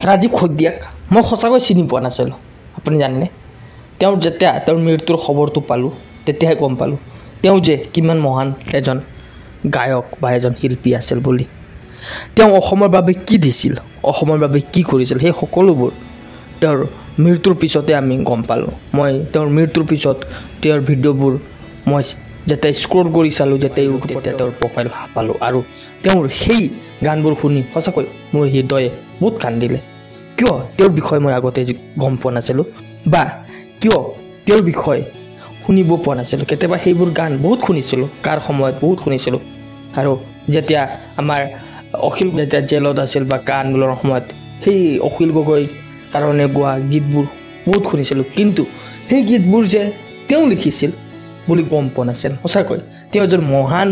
ৰাজীৱ শইকীয়াক মই সঁচাকৈ চিনি পোৱা নাছিলোঁ। আপুনি জানেনে? তেওঁৰ যেতিয়া তেওঁৰ মৃত্যুৰ খবৰটো পালোঁ তেতিয়াহে গম পালোঁ তেওঁ যে কিমান মহান এজন গায়ক বা এজন শিল্পী আছিল বুলি। তেওঁ অসমৰ বাবে কি দিছিল, অসমৰ বাবে কি কৰিছিল, সেই সকলোবোৰ তেওঁৰ মৃত্যুৰ পিছতে আমি গম পালোঁ। মই তেওঁৰ মৃত্যুৰ পিছত তেওঁৰ ভিডিঅ'বোৰ মই যেতিয়া স্ক্ৰল কৰি চালোঁ, যেতিয়া তেতিয়া তেওঁৰ প্ৰফাইল পালোঁ আৰু তেওঁৰ সেই গানবোৰ শুনি সঁচাকৈ মোৰ হৃদয়ে বহুত কান্দিলে। কিয় তেওঁৰ বিষয়ে মই আগতে গম পোৱা নাছিলোঁ বা কিয় তেওঁৰ বিষয়ে শুনিব পোৱা নাছিলোঁ। কেতিয়াবা সেইবোৰ গান বহুত শুনিছিলোঁ, কাৰ সময়ত বহুত শুনিছিলোঁ। আৰু যেতিয়া আমাৰ অখিল যেতিয়া জেলত আছিল বা কা আন্দোলনৰ সময়ত সেই অখিল গগৈৰ কাৰণে গোৱা গীতবোৰ বহুত শুনিছিলোঁ, কিন্তু সেই গীতবোৰ যে তেওঁ লিখিছিল বুলি গম পোৱা নাছিল। সঁচাকৈ তেওঁ এজন মহান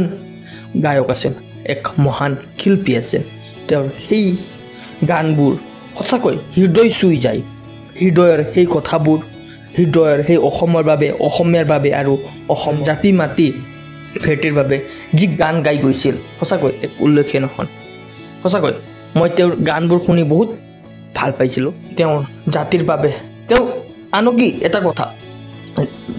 গায়ক আছিল, এক মহান শিল্পী আছিল। তেওঁৰ সেই গানবোৰ সঁচাকৈ হৃদয় চুই যায়। হৃদয়ৰ সেই কথাবোৰ, হৃদয়ৰ সেই অসমৰ বাবে, অসমীয়াৰ বাবে আৰু অসম জাতি মাতি ভেটিৰ বাবে যি গান গাই গৈছিল সঁচাকৈ এক উল্লেখনীয়। সঁচাকৈ মই তেওঁৰ গানবোৰ শুনি বহুত ভাল পাইছিলোঁ। তেওঁৰ জাতিৰ বাবে তেওঁ আনকি এটা কথা,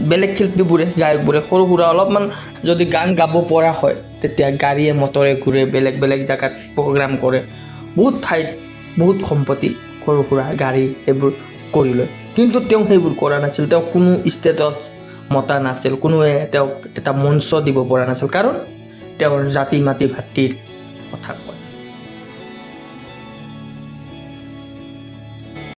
বেলেগ শিল্পীবোৰে গায়কবোৰে সৰু সুৰা অলপমান যদি গান গাব পৰা হয় তেতিয়া গাড়ীয়ে মটৰে ঘূৰে, বেলেগ বেলেগ জেগাত প্ৰগ্ৰাম কৰে, বহুত ঠাইত বহুত সম্পত্তি সৰু সুৰা গাড়ী এইবোৰ কৰি লয়। কিন্তু তেওঁ সেইবোৰ কৰা নাছিল। তেওঁ কোনো ষ্টেজত মতা নাছিল, কোনোৱে তেওঁক এটা মঞ্চ দিব পৰা নাছিল, কাৰণ তেওঁৰ জাতি মাতি ভাতৃৰ কথা কয়।